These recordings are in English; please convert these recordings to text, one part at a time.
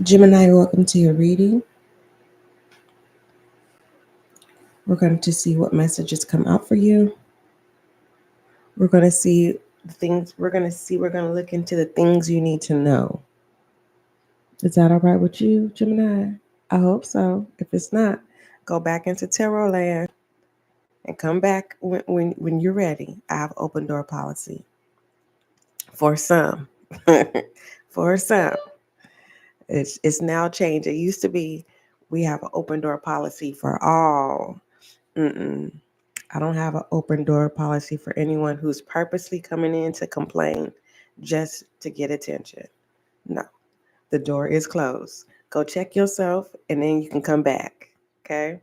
Gemini, welcome to your reading. We're going to see what messages come out for you. We're going to see the things we're going to look into the things you need to know. Is that all right with you, Gemini? I hope so. If it's not, go back into tarot land and come back when you're ready. I have open door policy for some. For some. It's now changed. It used to be we have an open door policy for all. I don't have an open door policy for anyone who's purposely coming in to complain just to get attention. No, the door is closed. Go check yourself and then you can come back. Okay?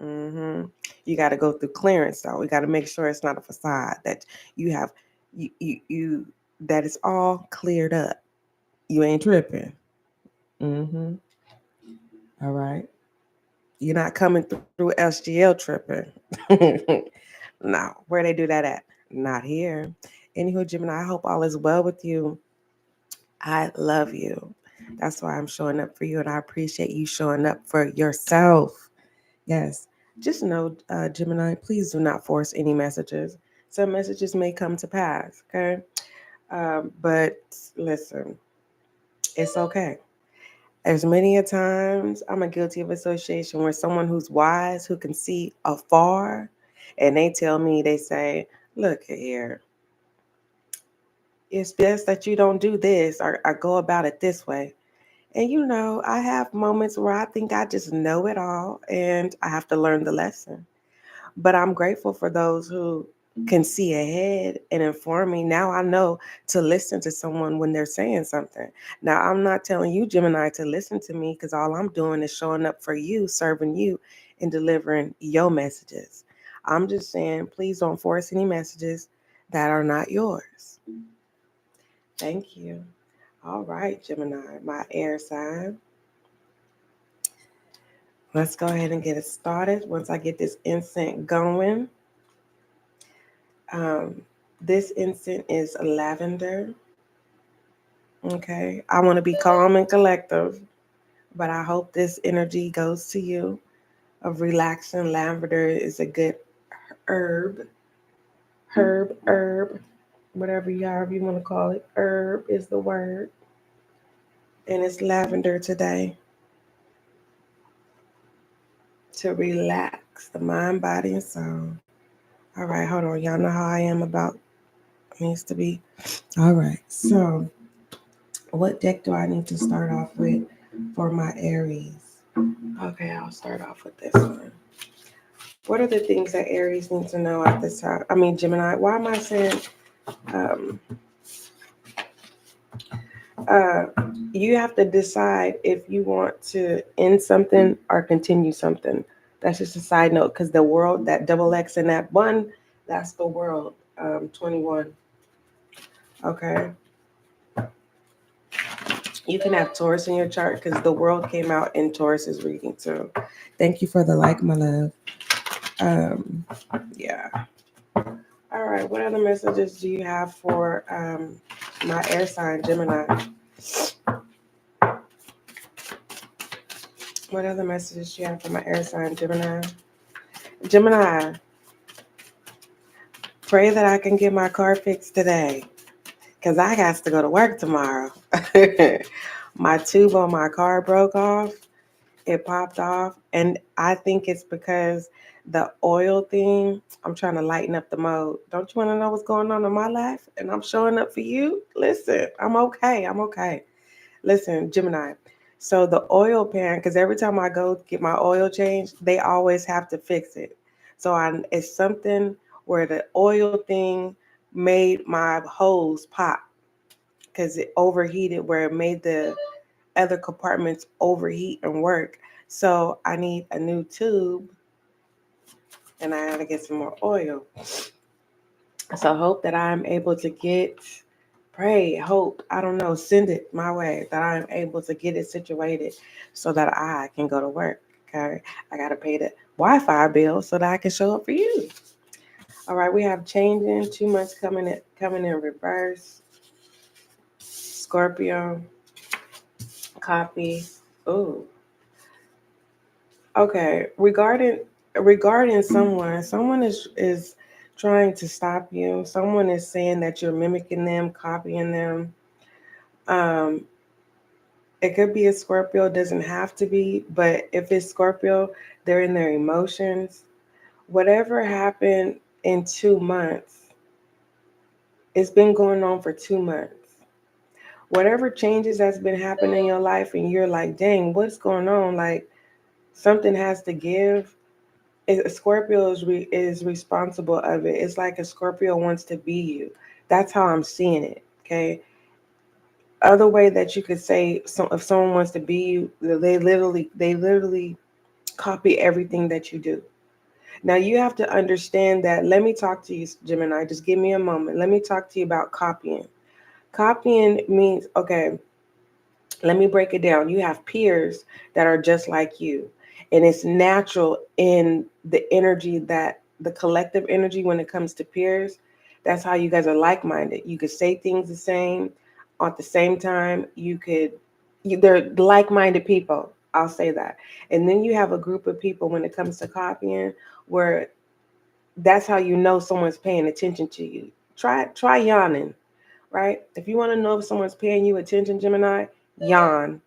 You got to go through clearance though. We got to make sure it's not a facade, that you have, you that it's all cleared up. You ain't tripping. All right. You're not coming through SGL tripping. No, where they do that at? Not here. Anywho, Gemini, I hope all is well with you. I love you. That's why I'm showing up for you, and I appreciate you showing up for yourself. Yes. Just know, Gemini, please do not force any messages. Some messages may come to pass, okay? But listen, it's okay. There's many a times I'm a guilty of association where someone who's wise, who can see afar, and they tell me, they say, look here, it's best that you don't do this or go about it this way. And I have moments where I think I just know it all and I have to learn the lesson. But I'm grateful for those who can see ahead and inform me. Now I know to listen to someone when they're saying something. Now, I'm not telling you, Gemini, to listen to me, because all I'm doing is showing up for you, serving you, and delivering your messages. I'm just saying, please don't force any messages that are not yours. Thank you. All right, Gemini, my air sign. Let's go ahead and get it started. Once I get this incense going. This incense is lavender. Okay. I want to be calm and collective, but I hope this energy goes to you of relaxing. Lavender is a good herb, whatever however you want to call it. Herb is the word. And it's lavender today to relax the mind, body, and soul. All right, hold on. Y'all know how I am about needs to be. All right. So what deck do I need to start off with for my Aries? Okay, I'll start off with this one. What are the things that Aries needs to know at this time? I mean, Gemini. Why am I saying you have to decide if you want to end something or continue something? That's just a side note, because the world, that double X and that one, that's the world. 21. Okay. You can have Taurus in your chart because the world came out in Taurus's reading too. Thank you for the like, my love. Yeah. All right. What other messages do you have for my air sign, Gemini? What other messages do you have for my air sign, Gemini? Gemini, pray that I can get my car fixed today, because I got to go to work tomorrow. My tube on my car broke off. It popped off. And I think it's because the oil thing, I'm trying to lighten up the mode. Don't you want to know what's going on in my life? And I'm showing up for you? Listen, I'm okay. Listen, Gemini. So the oil pan, because every time I go get my oil changed, they always have to fix it. So it's something where the oil thing made my hose pop because it overheated, where it made the other compartments overheat and work. So I need a new tube and I gotta get some more oil. So I hope that I'm able to get pray, hope, I don't know, send it my way that I'm able to get it situated so that I can go to work. Okay. I got to pay the Wi-Fi bill so that I can show up for you. All right. We have changing 2 months coming in reverse. Scorpio. Copy. Ooh. Okay. Regarding someone is trying to stop you. Someone is saying that you're mimicking them, copying them. Um, It could be a Scorpio, doesn't have to be, but if it's Scorpio, they're in their emotions. Whatever happened in 2 months, it's been going on for 2 months. Whatever changes that's been happening in your life, and you're like, dang, what's going on? Like, something has to give. Scorpio is responsible of it. It's like a Scorpio wants to be you. That's how I'm seeing it. Okay. Other way that you could say, if someone wants to be you, they literally copy everything that you do. Now you have to understand that. Let me talk to you, Gemini. Just give me a moment. Let me talk to you about copying. Copying means, okay, let me break it down. You have peers that are just like you. And it's natural in the energy, that the collective energy when it comes to peers. That's how you guys are like-minded. You could say things the same at the same time. They're like-minded people. I'll say that. And then you have a group of people when it comes to copying where that's how you know someone's paying attention to you. Try yawning, right? If you want to know if someone's paying you attention, Gemini, yawn.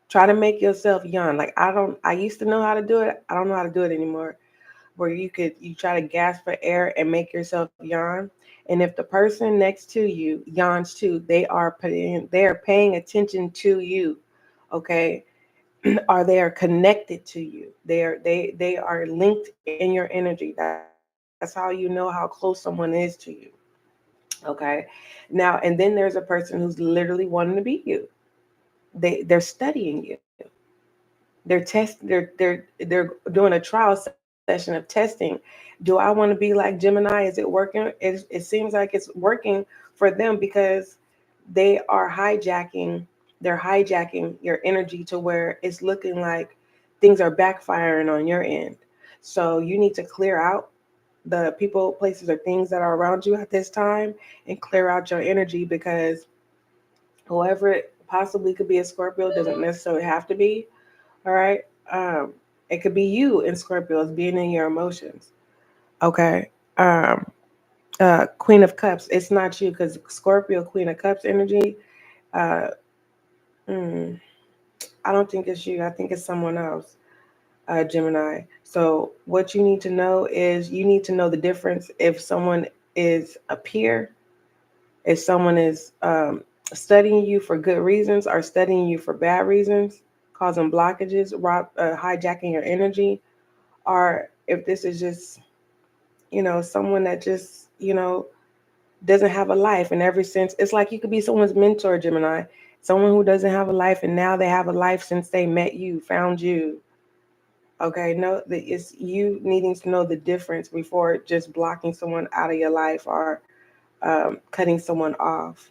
Try to make yourself yawn. Like I used to know how to do it. I don't know how to do it anymore. Where you try to gasp for air and make yourself yawn. And if the person next to you yawns too, they are paying attention to you. Okay. Or they are connected to you. They are linked in your energy. That's how you know how close someone is to you. Okay. Now, and then there's a person who's literally wanting to be you. They're studying you. They're doing a trial session of testing. Do I want to be like Gemini? Is it working? It seems like it's working for them because they're hijacking your energy to where it's looking like things are backfiring on your end. So you need to clear out the people, places, or things that are around you at this time, and clear out your energy, because whoever it possibly could be, a Scorpio, doesn't necessarily have to be. All right. Um, it could be you in Scorpios being in your emotions. Okay. Um, Queen of Cups. It's not you, because Scorpio, Queen of Cups energy. Uh, mm, I don't think it's you. I think it's someone else, Gemini. So what you need to know is you need to know the difference if someone is a peer, if someone is studying you for good reasons or studying you for bad reasons, causing blockages, hijacking your energy, or if this is just, someone that just, doesn't have a life in every sense. It's like you could be someone's mentor, Gemini, someone who doesn't have a life and now they have a life since they met you, found you. Okay, no, it's you needing to know the difference before just blocking someone out of your life or cutting someone off.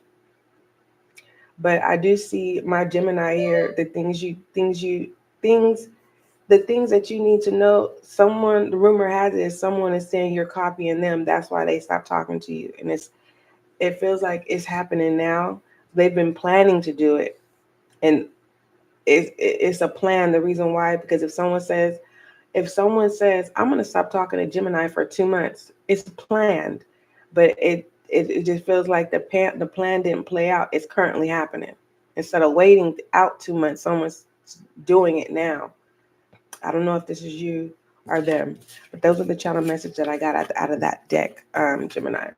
But I do see my Gemini here, things the things that you need to know. The rumor has it is someone is saying you're copying them. That's why they stopped talking to you. And it feels like it's happening now. They've been planning to do it. And it's a plan. The reason why, because if someone says, I'm going to stop talking to Gemini for 2 months, it's planned. But it just feels like the plan didn't play out. It's currently happening. Instead of waiting out 2 months, someone's doing it now. I don't know if this is you or them, but those are the channel message that I got out of that deck, Gemini.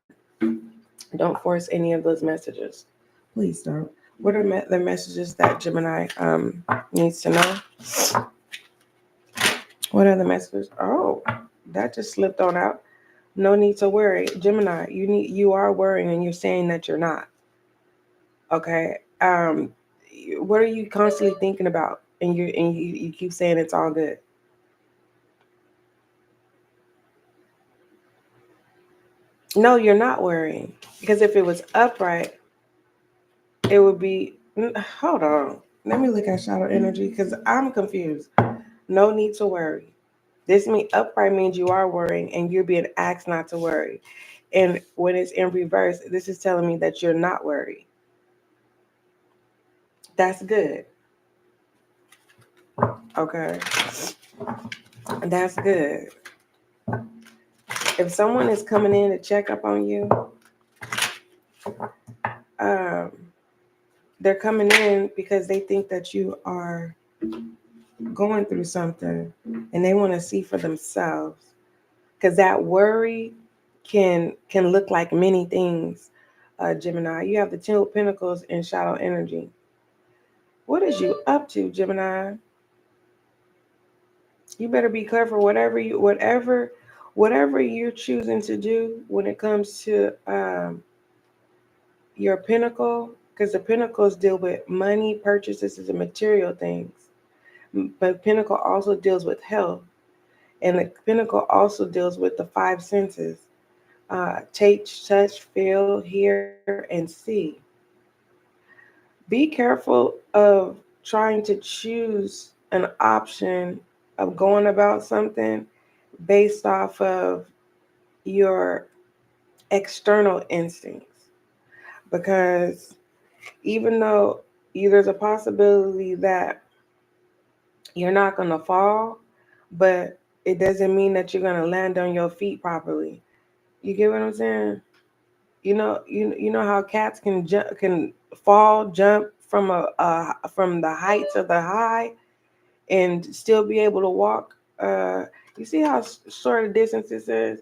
Don't force any of those messages. Please don't. What are the messages that Gemini needs to know? What are the messages? Oh, that just slipped on out. No need to worry, Gemini. You are worrying, and you're saying that you're not. Okay. What are you constantly thinking about? And you keep saying it's all good. No, you're not worrying, because if it was upright, it would be, hold on. Let me look at shadow energy because I'm confused. No need to worry. This upright means you are worrying and you're being asked not to worry. And when it's in reverse, this is telling me that you're not worried. That's good. Okay. That's good. If someone is coming in to check up on you, um, they're coming in because they think that you are going through something and they want to see for themselves. Because that worry can look like many things, Gemini. You have the Ten of Pentacles in shadow energy. What is you up to, Gemini? You better be careful. Whatever you're choosing to do when it comes to your pinnacle, because the pinnacles deal with money, purchases, and material things. But pinnacle also deals with health, and the pinnacle also deals with the five senses: taste, touch, feel, hear, and see. Be careful of trying to choose an option of going about something based off of your external instincts, because even though there's a possibility that you're not going to fall, but it doesn't mean that you're going to land on your feet properly. You get what I'm saying? You know how cats can fall, jump from from the heights of the high and still be able to walk. You see how short a distance this is?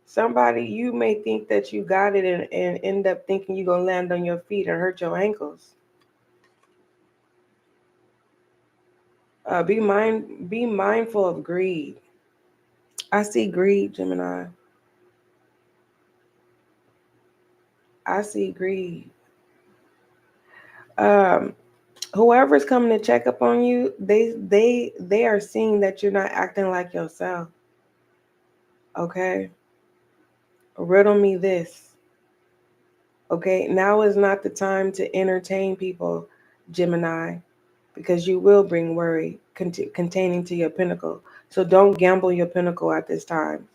Somebody, you may think that you got it and end up thinking you're going to land on your feet and hurt your ankles. Be mindful of greed. I see greed, Gemini. I see greed. Um, Whoever's coming to check up on you, they are seeing that you're not acting like yourself. Okay? Riddle me this. Okay? Now is not the time to entertain people, Gemini, because you will bring worry containing to your pinnacle. So don't gamble your pinnacle at this time.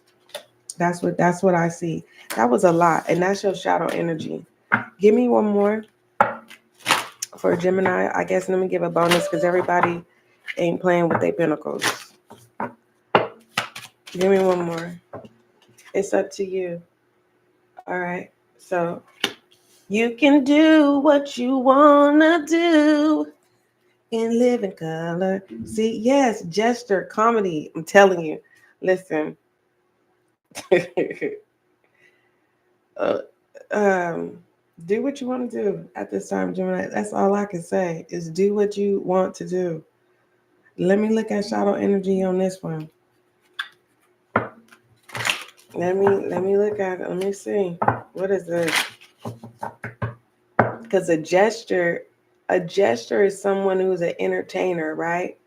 That's what I see. That was a lot, and that's your shadow energy. Give me one more for Gemini. I guess let me give a bonus because everybody ain't playing with their pinnacles. Give me one more. It's up to you. All right. So you can do what you wanna do and live in color. See, yes, gesture, comedy. I'm telling you. Listen. uh, um, do what you want to do at this time, Gemini. That's all I can say is do what you want to do. Let me look at shadow energy on this one. Let me look at it. Let me see. What is this? Because a gesture is someone who's an entertainer, right?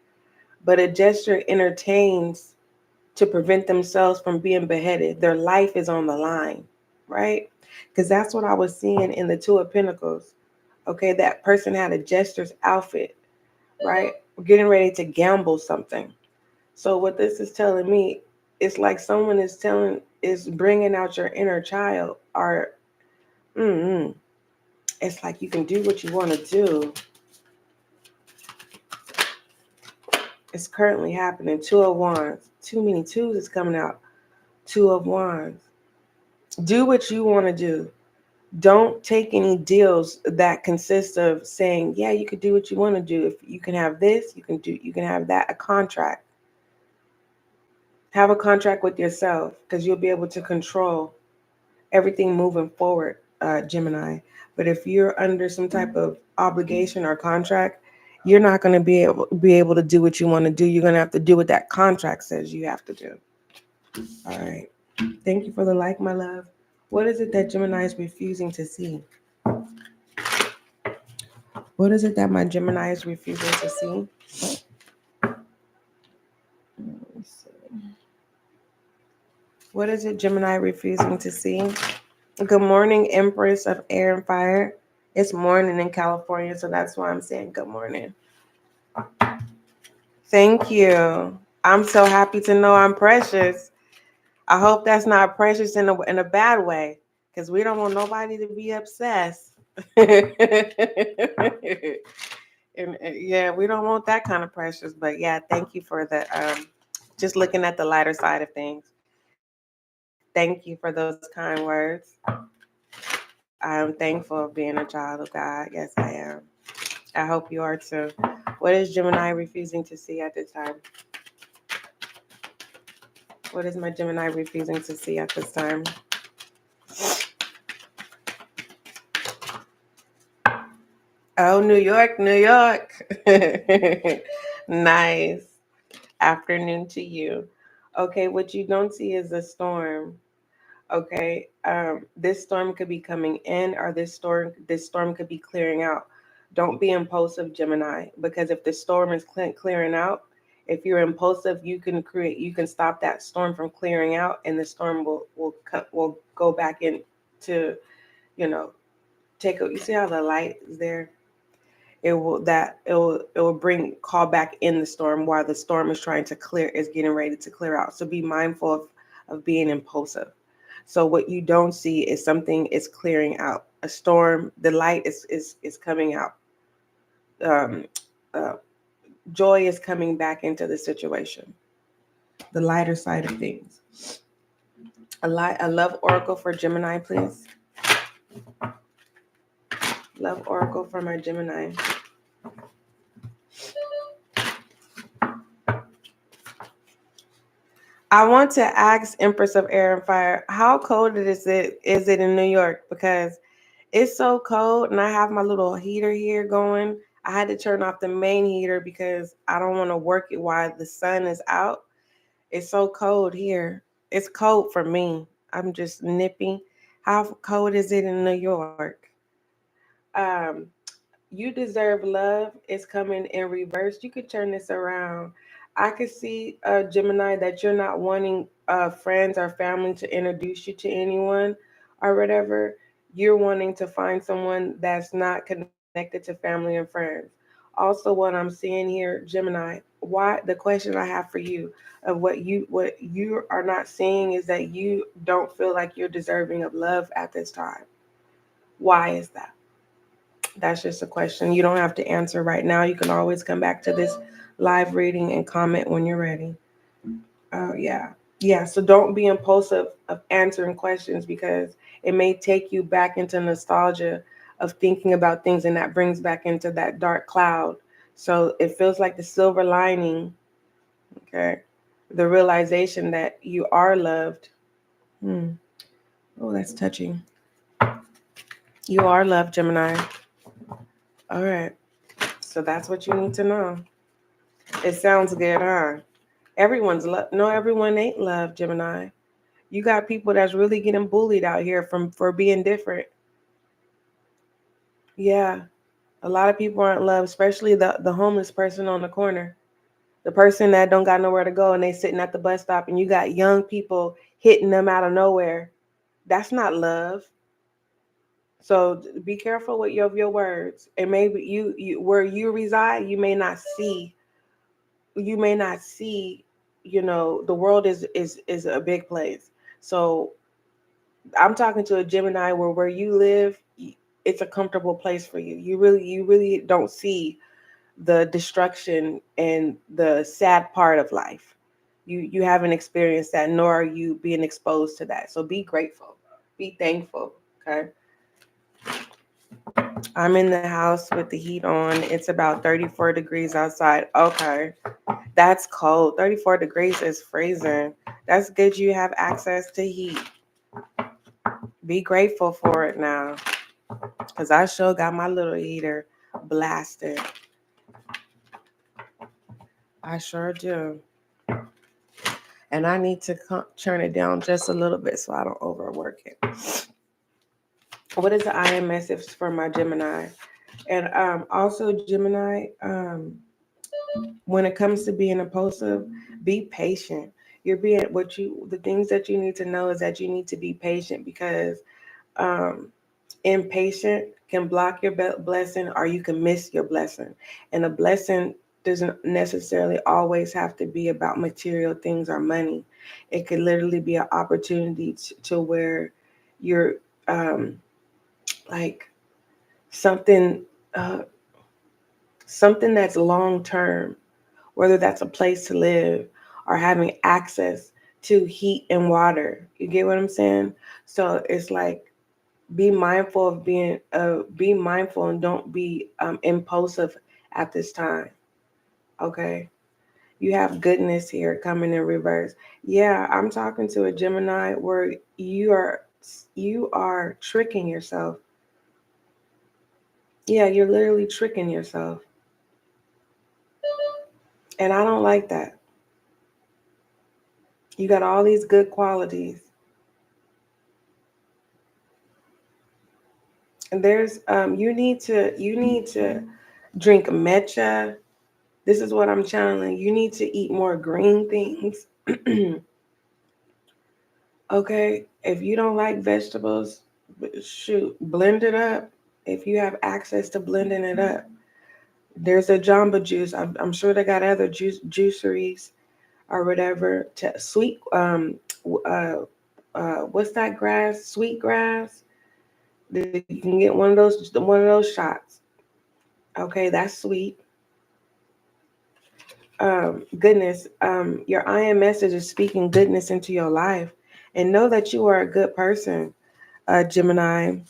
But a gesture entertains to prevent themselves from being beheaded. Their life is on the line, right? Because that's what I was seeing in the Two of Pentacles. Okay, that person had a jester's outfit, right? Getting ready to gamble something. So what this is telling me, it's like someone is bringing out your inner child, or it's like you can do what you want to do. It's currently happening. Two of Wands. Too many twos is coming out. Two of Wands. Do what you want to do. Don't take any deals that consist of saying, yeah, you could do what you want to do. If you can have this, you can have that, a contract. Have a contract with yourself because you'll be able to control everything moving forward, Gemini. But if you're under some type of obligation or contract, you're not going to be able to do what you want to do. You're going to have to do what that contract says you have to do. All right. Thank you for the like, my love. What is it that Gemini is refusing to see? What is it that my Gemini is refusing to see? What is it Gemini refusing to see? Good morning, Empress of Air and Fire. It's morning in California, so that's why I'm saying good morning. Thank you. I'm so happy to know I'm precious. I hope that's not precious in a bad way, because we don't want nobody to be obsessed. and yeah, we don't want that kind of precious. But yeah, thank you for the just looking at the lighter side of things. Thank you for those kind words. I am thankful of being a child of God. Yes, I am. I hope you are too. What is Gemini refusing to see at this time? What is my Gemini refusing to see at this time? Oh, New York, New York. Nice. Afternoon to you. Okay, what you don't see is a storm. Okay, this storm could be coming in, or this storm could be clearing out. Don't be impulsive, Gemini, because if the storm is clearing out, if you're impulsive, you can stop that storm from clearing out, and the storm will go back into, you know, you see how the light is there? It will bring call back in the storm while the storm is getting ready to clear out. So be mindful of being impulsive. So what you don't see is something is clearing out. A storm, the light is coming out. Um, uh, Joy is coming back into the situation. The lighter side of things. A love oracle for Gemini, please. Love oracle for my Gemini. I want to ask Empress of Air and Fire, how cold is it in New York? Because it's so cold and I have my little heater here going. I had to turn off the main heater because I don't want to work it while the sun is out. It's so cold here. It's cold for me. I'm just nippy. How cold is it in New York? Um, you deserve love. It's coming in reverse. You could turn this around. I could see, Gemini, that you're not wanting friends or family to introduce you to anyone or whatever. You're wanting to find someone that's not connected to family and friends. Also, what I'm seeing here, Gemini, why the question I have for you of what you are not seeing is that you don't feel like you're deserving of love at this time. Why is that? That's just a question. You don't have to answer right now. You can always come back to this live reading and comment when you're ready. Oh, yeah. Yeah. So don't be impulsive of answering questions, because it may take you back into nostalgia of thinking about things, and that brings back into that dark cloud. So it feels like the silver lining, okay? The realization that you are loved. Hmm. Oh, that's touching. You are loved, Gemini. All right. So that's what you need to know. It sounds good, huh? Everyone's no, everyone ain't loved, Gemini. You got people that's really getting bullied out here for being different. Yeah, a lot of people aren't loved, especially the homeless person on the corner, the person that don't got nowhere to go, and they sitting at the bus stop, and you got young people hitting them out of nowhere. That's not love. So be careful with your words. And maybe you where you reside, you may not see, the world is a big place. So I'm talking to a Gemini where you live, it's a comfortable place for you. You really don't see the destruction and the sad part of life. You haven't experienced that, nor are you being exposed to that. So be grateful, be thankful. Okay. I'm in the house with the heat on. It's about 34 degrees outside. Okay. That's cold. 34 degrees is freezing. That's good you have access to heat. Be grateful for it now. Because I sure got my little heater blasted. I sure do. And I need to turn it down just a little bit so I don't overwork it. What is the I am message for my Gemini? And also, Gemini, when it comes to being impulsive, be patient. The things that you need to know is that you need to be patient, because um, impatient can block your blessing, or you can miss your blessing. And a blessing doesn't necessarily always have to be about material things or money. It could literally be an opportunity to where you're like something something that's long term, whether that's a place to live or having access to heat and water. You get what I'm saying? So it's like, be mindful of be mindful and don't be impulsive at this time. Okay. You have goodness here coming in reverse. Yeah, I'm talking to a Gemini where you are tricking yourself. Yeah, you're literally tricking yourself. And I don't like that. You got all these good qualities. And there's you need to drink matcha. This is what I'm channeling. You need to eat more green things. Okay, if you don't like vegetables, shoot, blend it up. If you have access to blending it up, there's a Jamba Juice. I'm sure they got other juiceries or whatever. Sweet, what's that grass? Sweet grass. You can get one of those shots. Okay, that's sweet. Goodness. Your I am message is speaking goodness into your life, and know that you are a good person, Gemini.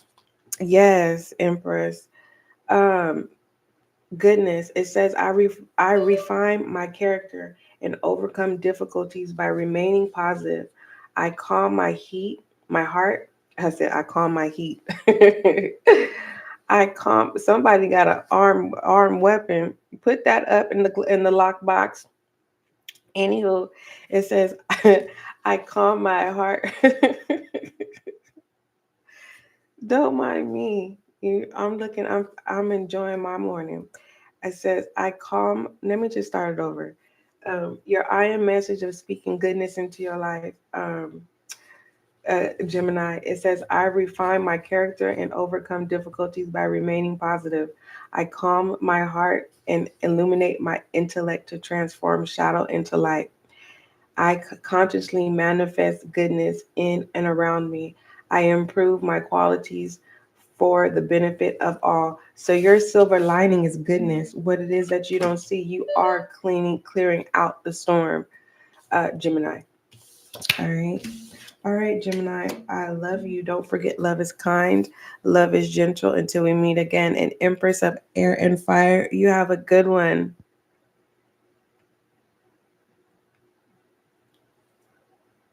Yes, Empress. Um, Goodness. It says, I refine my character and overcome difficulties by remaining positive. I calm my heart. I said, I calm my heat. I calm. Somebody got an arm weapon. Put that up in the lockbox. Anywho, it says, I calm my heart. Don't mind me. I'm enjoying my morning. It says, let me just start it over. Your I am message of speaking goodness into your life, Gemini. It says, I refine my character and overcome difficulties by remaining positive. I calm my heart and illuminate my intellect to transform shadow into light. I consciously manifest goodness in and around me. I improve my qualities for the benefit of all. So your silver lining is goodness. What it is that you don't see, you are clearing out the storm, Gemini. All right. All right, Gemini. I love you. Don't forget, love is kind, love is gentle. Until we meet again. And Empress of Air and Fire, you have a good one.